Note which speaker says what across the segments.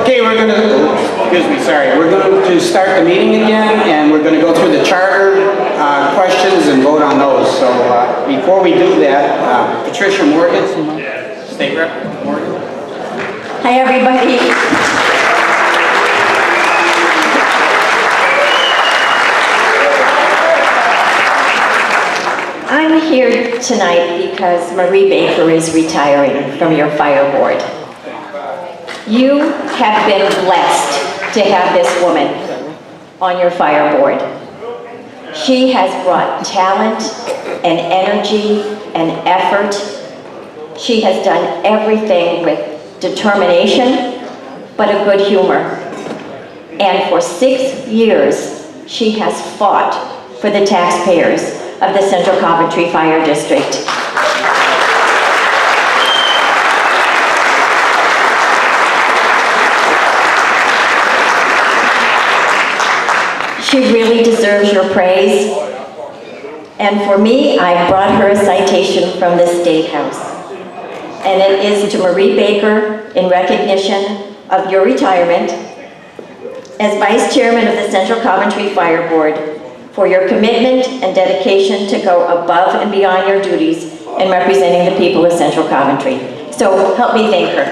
Speaker 1: Okay, we're going to start the meeting again, and we're going to go through the charter questions and vote on those. So before we do that, Patricia Morgan, State Rep. Morgan.
Speaker 2: Hi, everybody. I'm here tonight because Marie Baker is retiring from your fire board. You have been blessed to have this woman on your fire board. She has brought talent and energy and effort. She has done everything with determination, but a good humor. And for 6 years, she has fought for the taxpayers of the Central Coventry Fire District. She really deserves your praise. And for me, I brought her a citation from the State House. And it is to Marie Baker in recognition of your retirement as Vice Chairman of the Central Coventry Fire Board for your commitment and dedication to go above and beyond your duties in representing the people of Central Coventry. So help me thank her.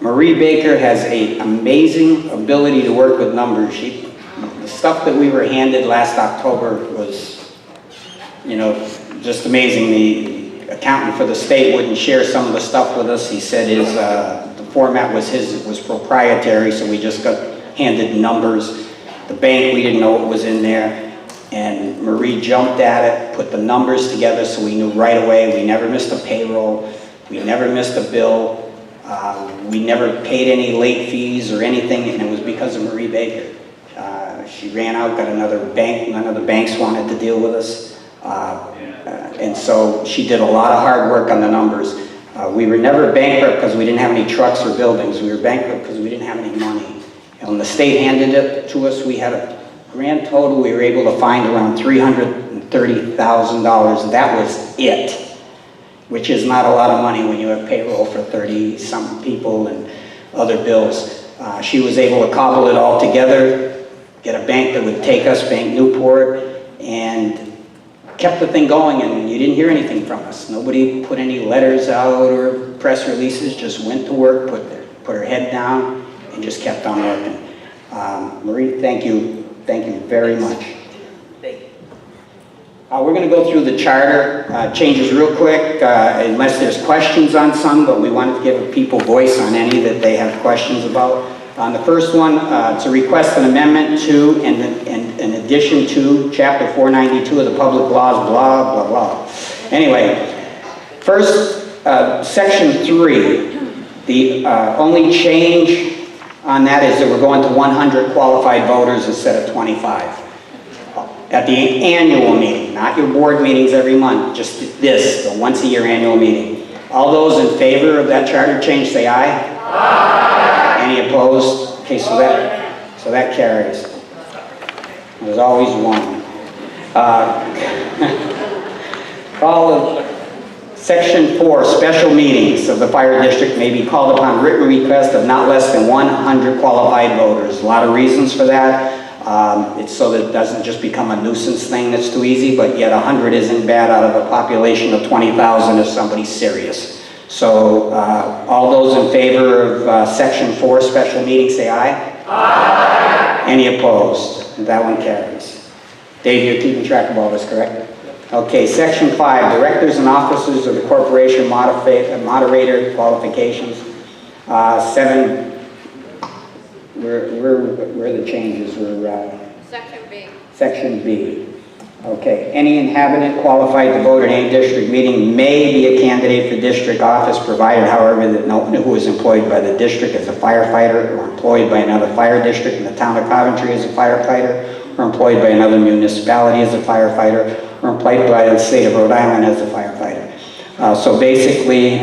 Speaker 1: Marie Baker has an amazing ability to work with numbers. The stuff that we were handed last October was, just amazing. The accountant for the state wouldn't share some of the stuff with us. He said the format was proprietary, so we just got handed numbers. The bank, we didn't know what was in there. And Marie jumped at it, put the numbers together so we knew right away. We never missed a payroll. We never missed a bill. We never paid any late fees or anything, and it was because of Marie Baker. She ran out, got another bank. None of the banks wanted to deal with us. And so she did a lot of hard work on the numbers. We were never bankrupt because we didn't have any trucks or buildings. We were bankrupt because we didn't have any money. And when the state handed it to us, we had a grand total. We were able to find around $330,000. That was it, which is not a lot of money when you have payroll for 30-some people and other bills. She was able to cobble it all together, get a bank that would take us, Bank Newport, and kept the thing going, and you didn't hear anything from us. Nobody put any letters out or press releases, just went to work, put her head down, and just kept on working. Marie, thank you. Thank you very much. We're going to go through the charter changes real quick, unless there's questions on some, but we wanted to give people voice on any that they have questions about. On the first one, to request an amendment to and an addition to Chapter 492 of the Public Laws, blah, blah, blah. Anyway, first, Section 3, the only change on that is that we're going to 100 qualified voters instead of 25. At the annual meeting, not your board meetings every month, just this, the once-a-year annual meeting. All those in favor of that charter change, say aye. Aye. Any opposed? Okay, so that carries. There's always one. Call of Section 4, special meetings of the fire district may be called upon written request of not less than 100 qualified voters. A lot of reasons for that. It's so that it doesn't just become a nuisance thing that's too easy, but yet 100 isn't bad out of a population of 20,000 if somebody's serious. So all those in favor of Section 4, special meeting, say aye. Aye. Any opposed? That one carries. Dave, you're keeping track of all this, correct? Okay, Section 5, directors and officers of the corporation moderator qualifications. 7, where are the changes?
Speaker 3: Section B.
Speaker 1: Section B. Okay, any inhabitant qualified to vote at any district meeting may be a candidate for district office, provided, however, that no one who is employed by the district as a firefighter or employed by another fire district in the town of Coventry as a firefighter or employed by another municipality as a firefighter or employed by the state of Rhode Island as a firefighter. So basically,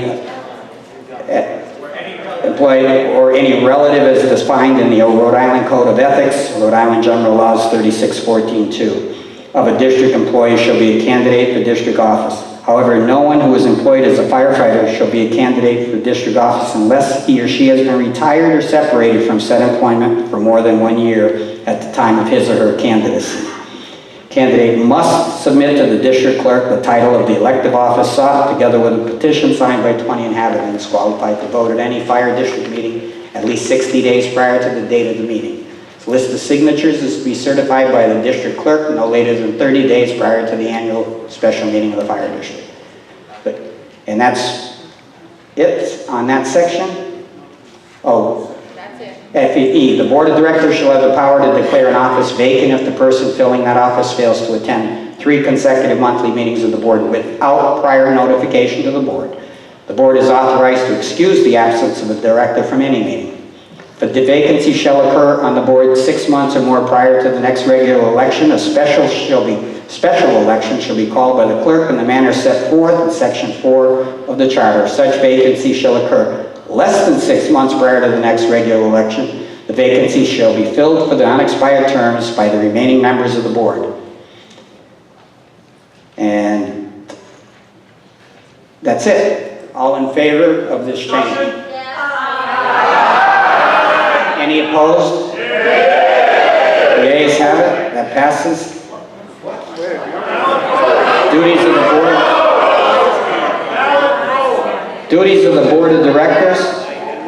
Speaker 1: employee or any relative is defined in the Rhode Island Code of Ethics, Rhode Island General Laws 3614-2, of a district employee shall be a candidate for district office. However, no one who is employed as a firefighter shall be a candidate for district office unless he or she has been retired or separated from said employment for more than 1 year at the time of his or her candidacy. Candidate must submit to the district clerk the title of the elective office sought, together with a petition signed by 20 inhabitants qualified to vote at any fire district meeting at least 60 days prior to the date of the meeting. The list of signatures is to be certified by the district clerk no later than 30 days prior to the annual special meeting of the fire district. And that's it on that section. Oh.
Speaker 3: That's it.
Speaker 1: FE, the board of directors shall have the power to declare an office vacant if the person filling that office fails to attend 3 consecutive monthly meetings of the board without prior notification to the board. The board is authorized to excuse the absence of a director from any meeting. If the vacancy shall occur on the board 6 months or more prior to the next regular election, a special election shall be called by the clerk in the manner set forth in section 4 of the charter. Such vacancy shall occur less than 6 months prior to the next regular election. The vacancy shall be filled for the unexpired terms by the remaining members of the board. And that's it. All in favor of this change? Any opposed? The ayes have it. That passes. Duties of the board. Duties of the board of directors.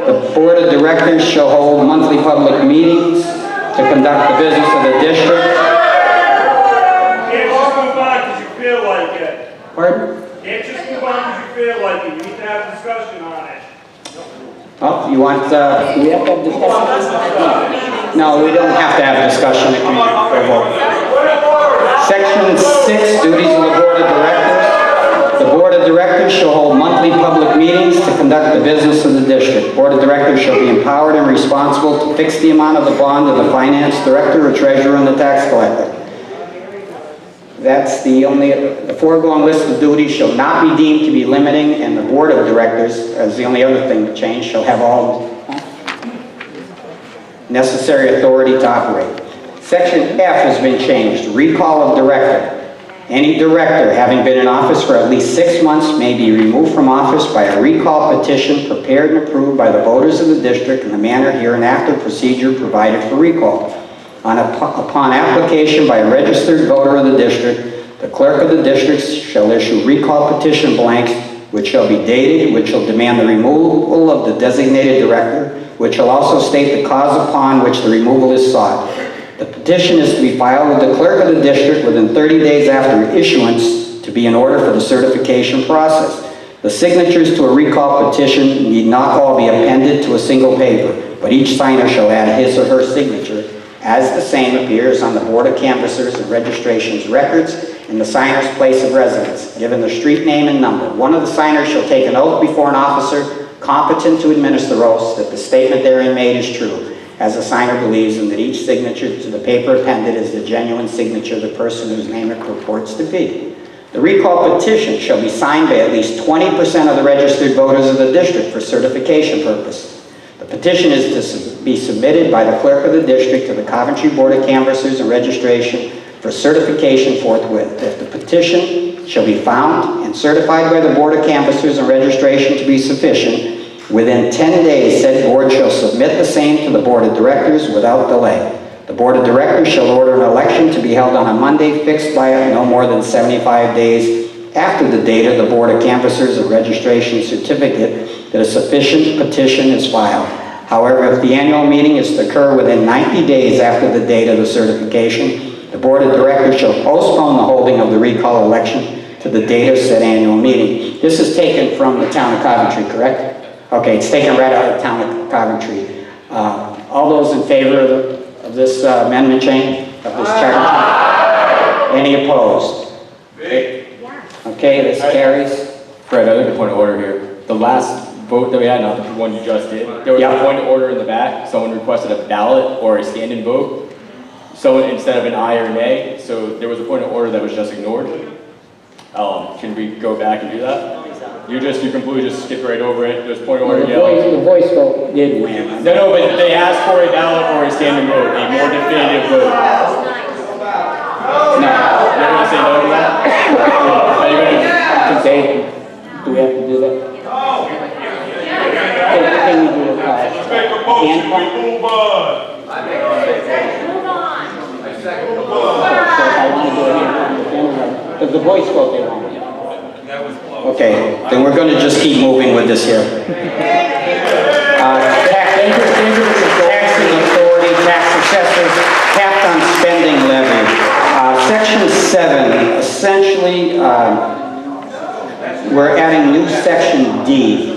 Speaker 1: The board of directors shall hold monthly public meetings to conduct the business of the district.
Speaker 4: Can't just move on because you feel like it.
Speaker 1: Pardon?
Speaker 4: Can't just move on because you feel like it. You need to have discussion on it.
Speaker 1: Oh, you want, do we have to have discussion? No, we don't have to have discussion. It can be a vote. Section 6, duties of the board of directors. The board of directors shall hold monthly public meetings to conduct the business of the district. Board of directors shall be empowered and responsible to fix the amount of the bond of the finance director or treasurer and the tax collector. That's the foregoing list of duties shall not be deemed to be limiting, and the board of directors, as the only other thing to change, shall have all necessary authority to operate. Section F has been changed, recall of director. Any director having been in office for at least 6 months may be removed from office by a recall petition prepared and approved by the voters of the district in the manner hereinafter procedure provided for recall. Upon application by a registered voter of the district, the clerk of the district shall issue recall petition blanks, which shall be dated, which shall demand the removal of the designated director, which shall also state the cause upon which the removal is sought. The petition is to be filed with the clerk of the district within 30 days after issuance to be in order for the certification process. The signatures to a recall petition need not all be appended to a single paper, but each signer shall add his or her signature as the same appears on the Board of Canvassers and Registrations records in the signer's place of residence, given the street name and number. One of the signers shall take an oath before an officer competent to administer oaths that the statement therein made is true, as the signer believes, and that each signature to the paper appended is the genuine signature of the person whose name it purports to be. The recall petition shall be signed by at least 20% of the registered voters of the district for certification purposes. The petition is to be submitted by the clerk of the district to the Coventry Board of Canvassers and Registration for certification forthwith. If the petition shall be found and certified by the Board of Canvassers and Registration to be sufficient, within 10 days said board shall submit the same to the Board of Directors without delay. The Board of Directors shall order an election to be held on a Monday fixed by no more than 75 days after the date of the Board of Canvassers and Registration certificate that a sufficient petition is filed. However, if the annual meeting is to occur within 90 days after the date of the certification, the Board of Directors shall postpone the holding of the recall election to the date of said annual meeting. This is taken from the town of Coventry, correct? Okay, it's taken right out of the town of Coventry. All those in favor of this amendment change, of this charter? Any opposed? Okay, this carries.
Speaker 5: Fred, I'd like to point of order here. The last vote that we had, not the one you just did, there was a point of order in the back. Someone requested a ballot or a stand-in vote. Someone instead of an aye or nay, so there was a point of order that was just ignored. Can we go back and do that? You completely just skipped right over it. There's point of order
Speaker 1: The
Speaker 5: yellow.
Speaker 1: voice vote did win.
Speaker 5: No, but they asked for a ballot or a standing vote, a more definitive vote.
Speaker 1: No.
Speaker 5: You're gonna say no to that? Are you gonna
Speaker 1: Okay, do we have to do that? Can we do a hand clap?
Speaker 4: Move on.
Speaker 1: So if I want to do a hand clap again, because the voice vote they won't. Okay, then we're going to just keep moving with this here. Taxing authority, tax assessors, capped on spending levy. Section 7, essentially, we're adding new section D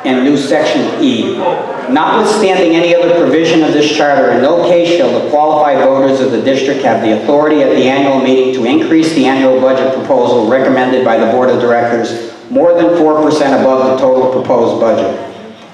Speaker 1: and new section E. Notwithstanding any other provision of this charter, in no case shall the qualified voters of the district have the authority at the annual meeting to increase the annual budget proposal recommended by the Board of Directors more than 4% above the total proposed budget.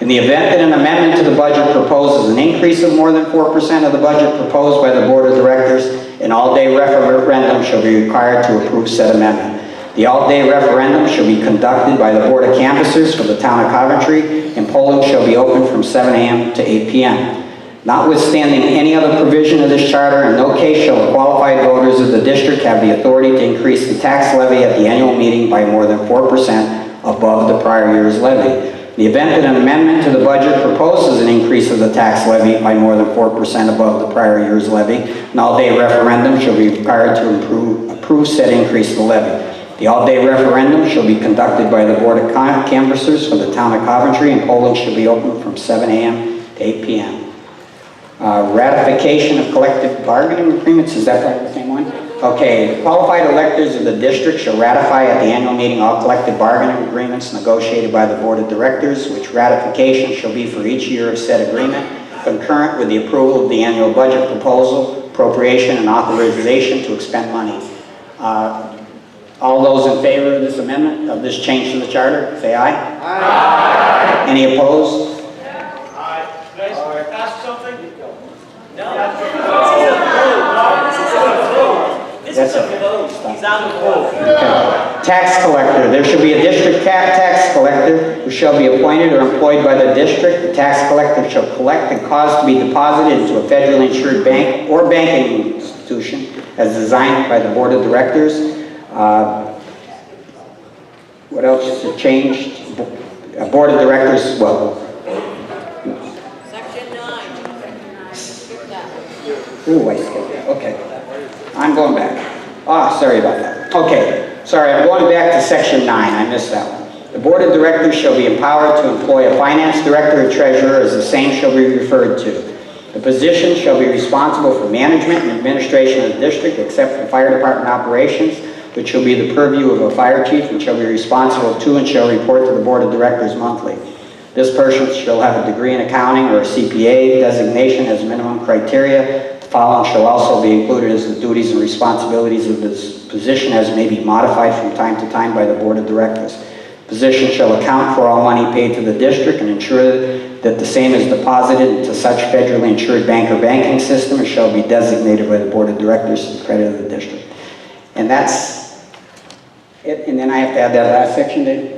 Speaker 1: In the event that an amendment to the budget proposes an increase of more than 4% of the budget proposed by the Board of Directors, an all-day referendum shall be required to approve said amendment. The all-day referendum shall be conducted by the Board of Canvassers for the town of Coventry, and polling shall be open from 7 a.m. to 8 p.m. Notwithstanding any other provision of this charter, in no case shall the qualified voters of the district have the authority to increase the tax levy at the annual meeting by more than 4% above the prior year's levy. In the event that an amendment to the budget proposes an increase of the tax levy by more than 4% above the prior year's levy, an all-day referendum shall be required to approve said increase of the levy. The all-day referendum shall be conducted by the Board of Canvassers for the town of Coventry, and polling shall be open from 7 a.m. to 8 p.m. Ratification of collective bargaining agreements, is that the same one? Okay, qualified electors of the district shall ratify at the annual meeting all collective bargaining agreements negotiated by the Board of Directors, which ratification shall be for each year of said agreement, concurrent with the approval of the annual budget proposal, appropriation, and authorization to expend money. All those in favor of this amendment, of this change to the charter, say aye. Aye. Any opposed?
Speaker 4: Aye. Can I ask something?
Speaker 1: That's a vote. He's on the vote. Okay. Tax collector. There shall be a district tax collector who shall be appointed or employed by the district. The tax collector shall collect and cause to be deposited into a federally insured bank or banking institution as designed by the Board of Directors. What else has changed? Board of Directors, well.
Speaker 3: Section 9. Skip that.
Speaker 1: Ooh, I skipped that. Okay. I'm going back. Sorry about that. Okay. Sorry, I'm going back to section 9. I missed that one. The Board of Directors shall be empowered to employ a finance director or treasurer as the same shall be referred to. The position shall be responsible for management and administration of the district except for fire department operations, which shall be the purview of a fire chief and shall be responsible to and shall report to the Board of Directors monthly. This person shall have a degree in accounting or a CPA designation as minimum criteria. The following shall also be included as the duties and responsibilities of this position as may be modified from time to time by the Board of Directors. The position shall account for all money paid to the district and ensure that the same is deposited into such federally insured bank or banking system as shall be designated by the Board of Directors to the credit of the district. And that's it, and then I have to add that last section, Dave?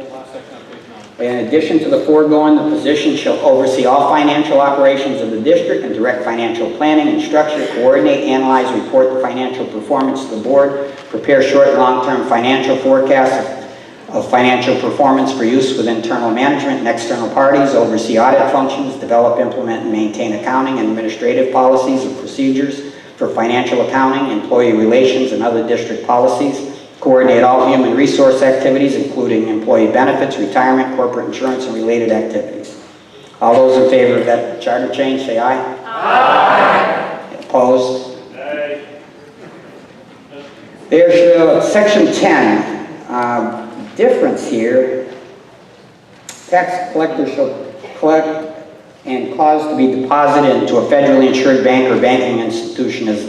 Speaker 1: In addition to the foregoing, the position shall oversee all financial operations of the district and direct financial planning and structure, coordinate, analyze, report the financial performance to the board, prepare short and long-term financial forecasts of financial performance for use with internal management and external parties, oversee audit functions, develop, implement, and maintain accounting and administrative policies and procedures for financial accounting, employee relations, and other district policies, coordinate all human resource activities, including employee benefits, retirement, corporate insurance, and related activities. All those in favor of that charter change, say aye. Aye. Opposed?
Speaker 4: Aye.
Speaker 1: There's section 10. Difference here. Tax collector shall collect and cause to be deposited into a federally insured bank or banking institution as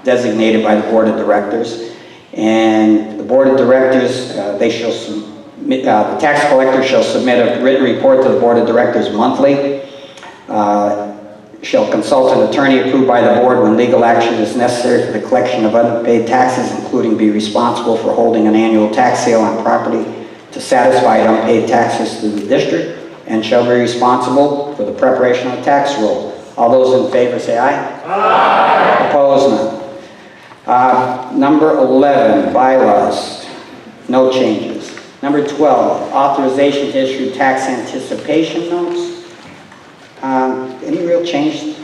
Speaker 1: designated by the Board of Directors. And the Board of Directors, they shall submit, the tax collector shall submit a written report to the Board of Directors monthly. Shall consult an attorney approved by the board when legal action is necessary for the collection of unpaid taxes, including be responsible for holding an annual tax sale on property to to satisfy unpaid taxes to the district and shall be responsible for the preparation of the tax roll. All those in favor say aye. Aye. Opposed, none. Number 11, bylaws, no changes. Number 12, authorization to issue tax anticipation notes. Any real change?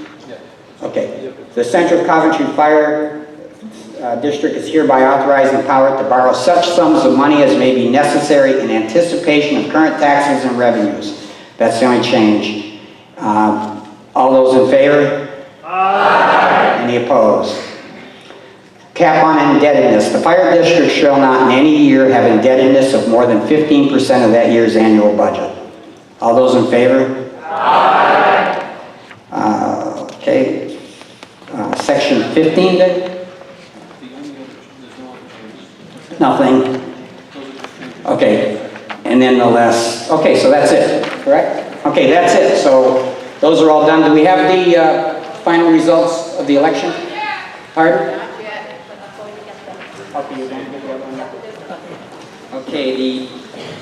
Speaker 1: Okay. The Central Coventry Fire District is hereby authorized and empowered to borrow such sums of money as may be necessary in anticipation of current taxes and revenues. That's the only change. All those in favor? Aye. Any opposed? Cap on indebtedness. The fire district shall not in any year have indebtedness of more than 15% of that year's annual budget. All those in favor? Aye. Okay. Section 15 then? Nothing. Okay. And then the last, okay, so that's it, correct? Okay, that's it. So those are all done. Do we have the final results of the election? Pardon?
Speaker 3: Not yet, but before we get them.
Speaker 1: Okay, you want to get that one? Okay, the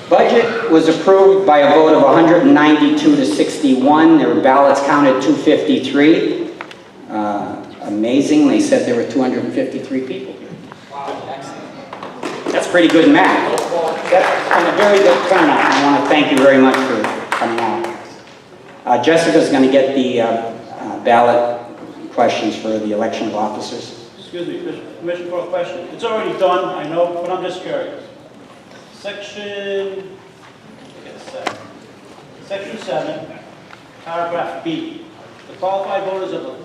Speaker 1: budget was approved by a vote of 192 to 61. There were ballots counted 253. Amazing, they said there were 253 people here. That's pretty good math. That's been a very good turnout. I want to thank you very much for coming out. Jessica's going to get the ballot questions for the election of officers.
Speaker 4: Excuse me, Commissioner, for a question. It's already done, I know, but I'm just curious. Section 7, paragraph B. The qualified voters of the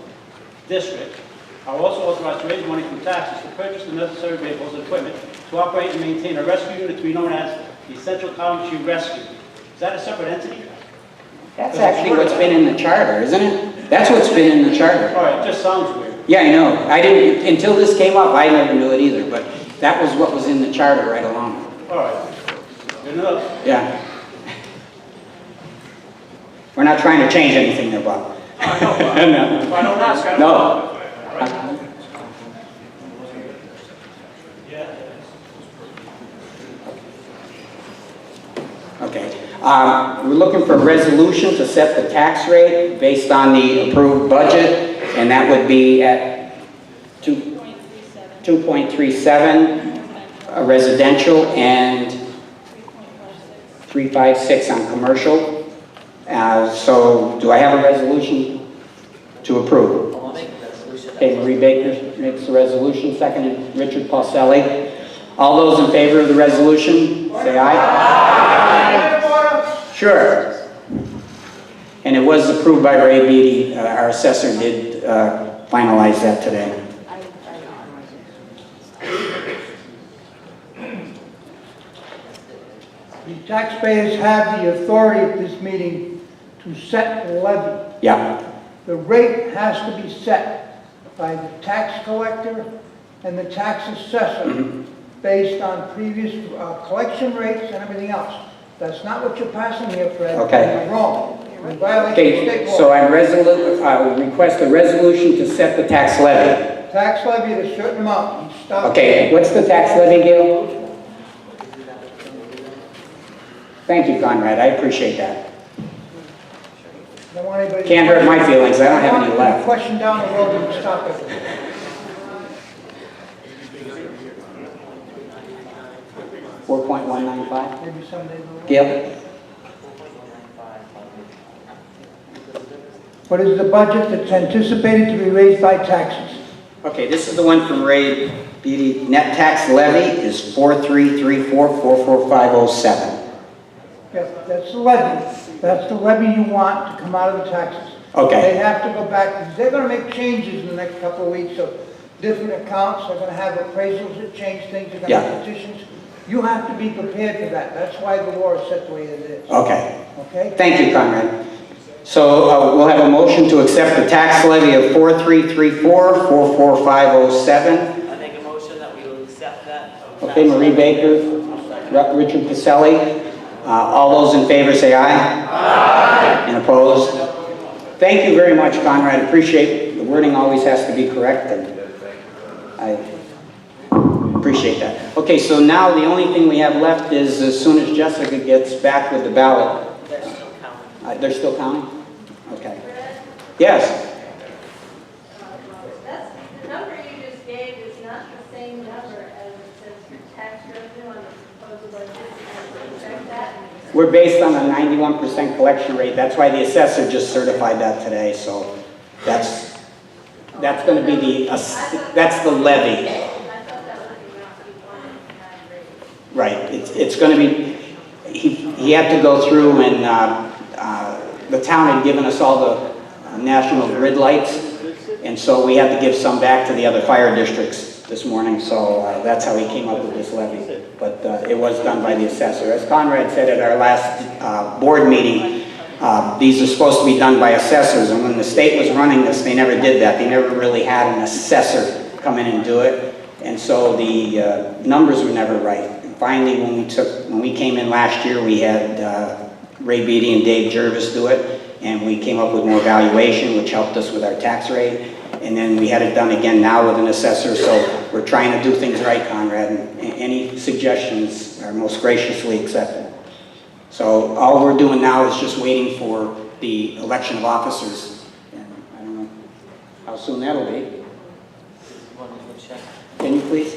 Speaker 4: district are also authorized to raise money from taxes to purchase the necessary vehicles and equipment to operate and maintain a rescue unit to be known as the Central Coventry Rescue. Is that a separate entity?
Speaker 1: That's actually what's been in the charter, isn't it? That's what's been in the charter.
Speaker 4: All right, it just sounds weird.
Speaker 1: Yeah, I know. I didn't, until this came up, I never knew it either, but that was what was in the charter right along.
Speaker 4: All right, good enough.
Speaker 1: Yeah. We're not trying to change anything there, Bob.
Speaker 4: I know,
Speaker 1: No.
Speaker 4: if I don't ask, I don't
Speaker 1: No.
Speaker 4: know.
Speaker 1: Okay. We're looking for a resolution to set the tax rate based on the approved budget, and that would be at 2.37 residential and 3.56 on commercial. So do I have a resolution to approve?
Speaker 6: I'll make the resolution.
Speaker 1: Okay, Marie Baker makes the resolution, seconded Richard Paulselli. All those in favor of the resolution, say aye. Sure. And it was approved by Ray Beatty. Our assessor did finalize that today.
Speaker 7: The taxpayers have the authority at this meeting to set the levy.
Speaker 1: Yeah.
Speaker 7: The rate has to be set by the tax collector and the tax assessor based on previous collection rates and everything else. That's not what you're passing here, Fred.
Speaker 1: Okay.
Speaker 7: You're wrong. You're violating
Speaker 1: Okay,
Speaker 7: state law.
Speaker 1: so I request a resolution to set the tax levy.
Speaker 7: Tax levy at a certain amount. You stop.
Speaker 1: Okay, what's the tax levy, Gail? Thank you, Conrad, I appreciate that.
Speaker 7: I don't want anybody.
Speaker 1: Can't hurt my feelings, I don't have any left.
Speaker 7: Question down the road and stop it.
Speaker 1: $4.195.
Speaker 7: Maybe someday.
Speaker 1: Gail?
Speaker 7: What is the budget that's anticipated to be raised by taxes?
Speaker 1: Okay, this is the one from Ray Beatty. Net tax levy is 433444507.
Speaker 7: Yes, that's the levy. That's the levy you want to come out of the taxes.
Speaker 1: Okay.
Speaker 7: They have to go back, because they're gonna make changes in the next couple of weeks of different accounts. They're gonna have appraisals that change things, they're gonna have petitions. You have to be prepared for that. That's why the law is set the way it is.
Speaker 1: Okay,
Speaker 7: Okay?
Speaker 1: thank you, Conrad. So we'll have a motion to accept the tax levy of 433444507.
Speaker 6: I make a motion that we will accept that.
Speaker 1: Okay, Marie Baker, Richard Pacelli. All those in favor say aye. Aye. And opposed? Thank you very much, Conrad. Appreciate the wording always has to be correct. And Appreciate that. Okay, so now the only thing we have left is as soon as Jessica gets back with the ballot.
Speaker 6: They're still counting.
Speaker 1: They're still counting? Okay. Yes?
Speaker 3: That's, the number you just gave is not the same number as it says for tax revenue on the proposal budget. Can you check that?
Speaker 1: We're based on a 91% collection rate. That's why the assessor just certified that today, so that's going to be that's the levy.
Speaker 3: I thought that was the amount you wanted to have raised.
Speaker 1: Right, it's going to be, he had to go through and the town had given us all the national grid lights, and so we had to give some back to the other fire districts this morning, so that's how he came up with this levy. But it was done by the assessor. As Conrad said at our last board meeting, these are supposed to be done by assessors, and when the state was running this, they never did that. They never really had an assessor come in and do it, and so the numbers were never right. And finally, when we came in last year, we had Ray Beatty and Dave Jervis do it, and we came up with more valuation, which helped us with our tax rate. And then we had it done again now with an assessor, so we're trying to do things right, Conrad, and any suggestions are most graciously accepted. So all we're doing now is just waiting for the election of officers. And I don't know how soon that'll be.
Speaker 6: Wonderful check.
Speaker 1: Can you please?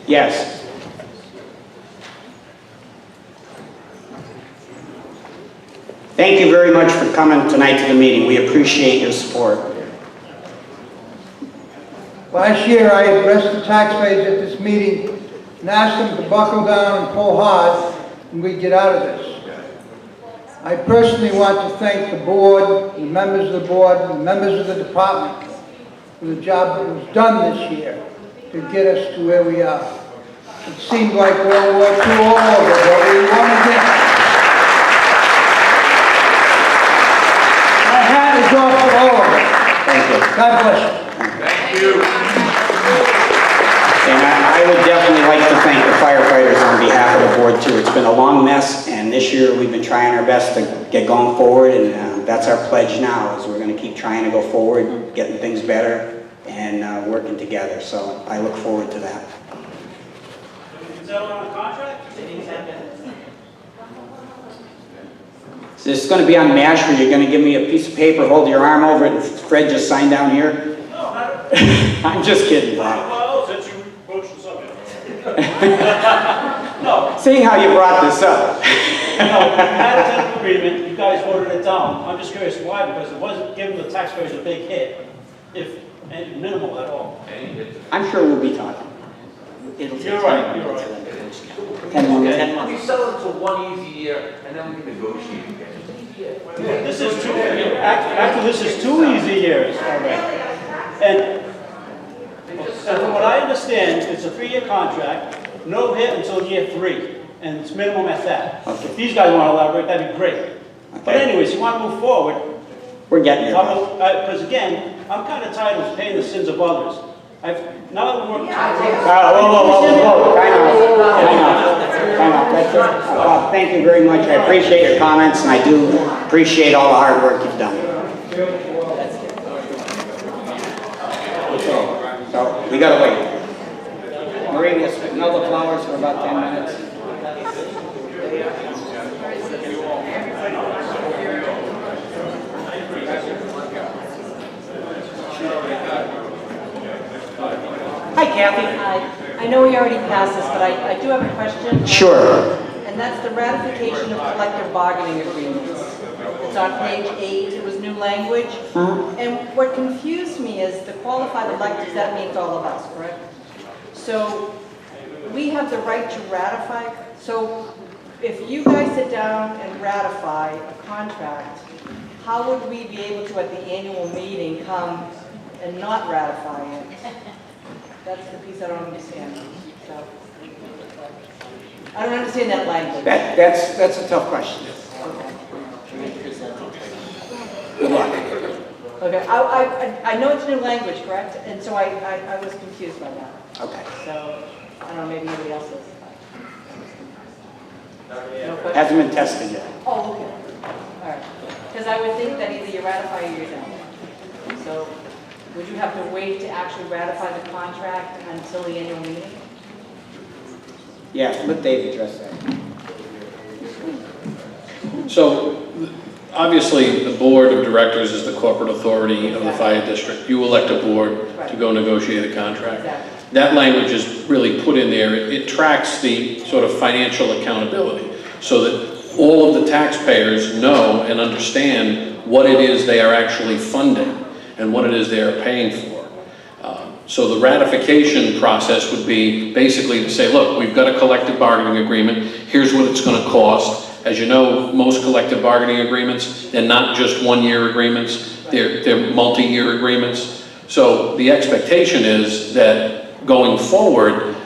Speaker 1: Yes. Thank you very much for coming tonight to the meeting. We appreciate your support.
Speaker 7: Last year, I addressed the taxpayers at this meeting and asked them to buckle down and pull hard, and we'd get out of this. I personally want to thank the board, the members of the board, and the members of the department for the job that was done this year to get us to where we are. It seemed like World War II all over, but we won again. My hat is off to all of us.
Speaker 1: Thank you.
Speaker 7: God bless you.
Speaker 1: And I would definitely like to thank the firefighters on behalf of the board too. It's been a long mess, and this year we've been trying our best to get going forward, and that's our pledge now, is we're going to keep trying to go forward, getting things better, and working together. So I look forward to that.
Speaker 4: Is that on a contract?
Speaker 1: So this is going to be on MASH, where you're going to give me a piece of paper, hold your arm over it, and Fred just signed down here?
Speaker 4: No, not.
Speaker 1: I'm just kidding, Bob.
Speaker 4: Well, since you broached the subject. No.
Speaker 1: Seeing how you brought this up.
Speaker 4: No, we had a tentative agreement, you guys voted it down. I'm just curious why, because it wasn't giving the taxpayers a big hit, if any minimal at all.
Speaker 1: I'm sure we'll be talking.
Speaker 6: It'll take
Speaker 4: You're right,
Speaker 6: 10
Speaker 4: you're
Speaker 6: months.
Speaker 4: right.
Speaker 1: 10 more minutes.
Speaker 6: 10
Speaker 8: We
Speaker 6: months.
Speaker 8: sell it to one easy year, and then we can negotiate again.
Speaker 4: This is two, actually, this is 2 easy years already. And from what I understand, it's a 3-year contract, no hit until year 3, and it's minimum at that.
Speaker 1: Okay.
Speaker 4: If these guys want to elaborate, that'd be great. But
Speaker 1: Okay.
Speaker 4: anyways, you want to move forward,
Speaker 1: We're getting there. Bob.
Speaker 4: because again, I'm kind of tired of paying the sins of others. Now that we're working.
Speaker 1: Whoa. Time out. That's it. Bob, thank you very much. I appreciate your comments, and I do appreciate all the hard work you've done. So, we gotta wait. Marie, we'll smell the flowers for about 10 minutes. Hi, Kathy.
Speaker 9: Hi. I know we already passed this, but I do have a question.
Speaker 1: Sure.
Speaker 9: And that's the ratification of collective bargaining agreements. It's on page 8, it was new language. And what confused me is the qualified electors, that means all of us, correct? So we have the right to ratify, so if you guys sit down and ratify a contract, how would we be able to at the annual meeting come and not ratify it? That's the piece I don't understand. So, I don't understand that language.
Speaker 1: That's a tough question. Good luck.
Speaker 9: Okay, I know it's new language, correct? And so I was confused by that.
Speaker 1: Okay.
Speaker 9: So, I don't know, maybe anybody else is. No question?
Speaker 1: Hasn't been tested yet.
Speaker 9: Oh, okay. All right. Because I would think that either you ratify or you don't. So would you have to wait to actually ratify the contract until the annual meeting?
Speaker 1: Yeah, let Dave address that.
Speaker 10: So, obviously, the board of directors is the corporate authority of the fire district. You elect a board to go negotiate a contract.
Speaker 9: Exactly.
Speaker 10: That language is really put in there. It tracks the sort of financial accountability so that all of the taxpayers know and understand what it is they are actually funding and what it is they are paying for. So the ratification process would be basically to say, look, we've got a collective bargaining agreement. Here's what it's going to cost. As you know, most collective bargaining agreements, they're not just one-year agreements. They're multi-year agreements. So the expectation is that going forward,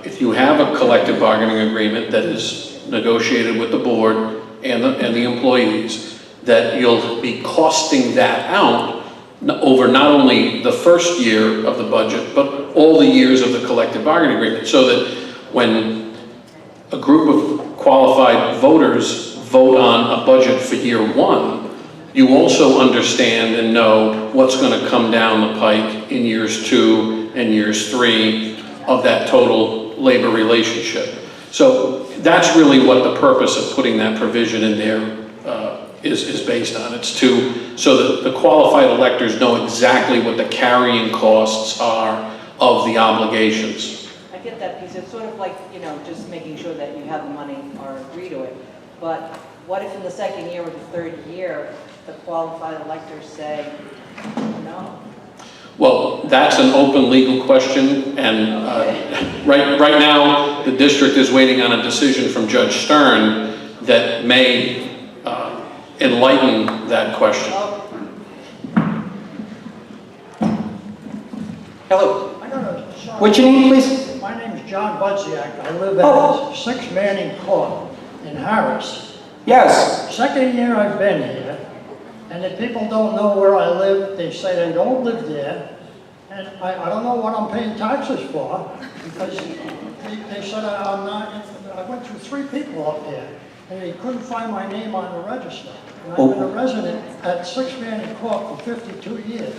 Speaker 10: if you have a collective bargaining agreement that is negotiated with the board and the employees, that you'll be costing that out over not only the first year of the budget, but all the years of the collective bargaining agreement, so that when a group of qualified voters vote on a budget for year one, you also understand and know what's going to come down the pike in years 2 and years 3 of that total labor relationship. So that's really what the purpose of putting that provision in there is based on. It's so that the qualified electors know exactly what the carrying costs are of the obligations.
Speaker 9: I get that piece. It's sort of like, just making sure that you have the money or agree to it. But what if in the second year or the third year, the qualified electors say no?
Speaker 10: Well, that's an open legal question, and right now, the district is waiting on a decision from Judge Stern that may enlighten that question.
Speaker 1: Hello.
Speaker 7: What's
Speaker 1: What's your name, please?
Speaker 7: My name's John Budziak. I live at 6 Manning Court in Harris.
Speaker 1: Yes.
Speaker 7: Second year I've been here, and if people don't know where I live, they say they don't live there. And I don't know what I'm paying taxes for, because they said I'm not, I went through 3 people up there, and they couldn't find my name on the register. And I've been a resident at 6 Manning Court for 52 years.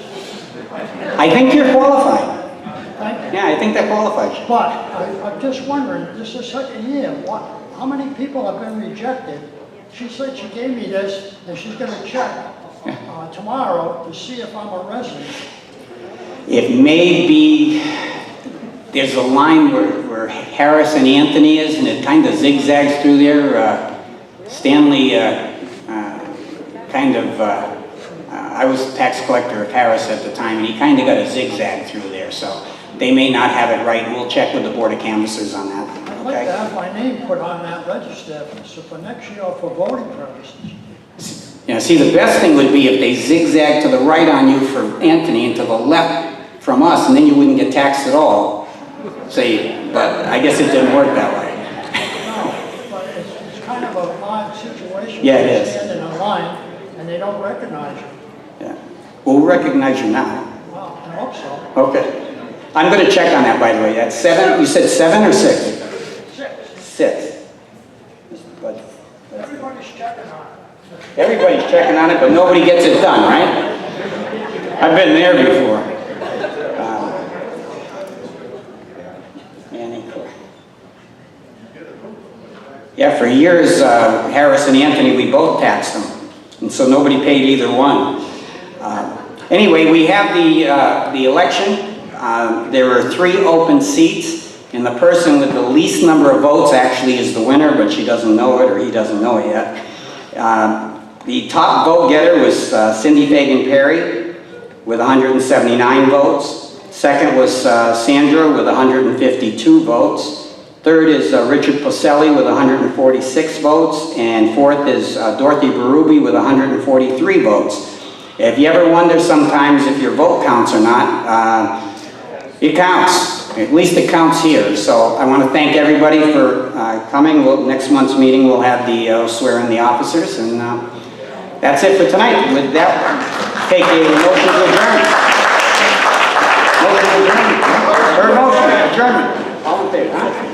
Speaker 1: I think you're qualified.
Speaker 7: Thank you.
Speaker 1: Yeah, I think that qualifies you.
Speaker 7: But I'm just wondering, this is the second year, how many people have been rejected? She said she gave me this, and she's going to check tomorrow to see if I'm a resident.
Speaker 1: It may be, there's a line where Harris and Anthony is, and it kind of zigzags through there. Stanley I was tax collector of Harris at the time, and he kind of got a zigzag through there, so they may not have it right. We'll check with the Board of Canvassers on that.
Speaker 7: I'd like to have my name put on that register for next year for voting purposes.
Speaker 1: Yeah, see, the best thing would be if they zigzag to the right on you for Anthony and to the left from us, and then you wouldn't get taxed at all. Say, but I guess it didn't work that way.
Speaker 7: No, but it's kind of an odd situation.
Speaker 1: Yeah, it is.
Speaker 7: They stand in a line and they don't recognize you.
Speaker 1: Yeah. We'll recognize you now.
Speaker 7: Well, I hope so.
Speaker 1: Okay. I'm going to check on that, by the way. That's 7, you said 7 or 6? 6.
Speaker 7: Everybody's checking on it.
Speaker 1: Everybody's checking on it, but nobody gets it done, right? I've been there before. Yeah, for years, Harris and Anthony, we both taxed them, and so nobody paid either one. Anyway, we have the election. There are 3 open seats, and the person with the least number of votes actually is the winner, but she doesn't know it, or he doesn't know it yet. The top vote getter was Cindy Fagan Perry with 179 votes. Second was Sandra with 152 votes. Third is Richard Poselli with 146 votes. And fourth is Dorothy Berube with 143 votes. If you ever wonder sometimes if your vote counts or not, it counts. At least it counts here. So I want to thank everybody for coming. Next month's meeting we'll have the swear in the officers. And that's it for tonight. With that. take a motion to adjourn. Motion to adjourn. Or motion, adjournment. All in favor, huh?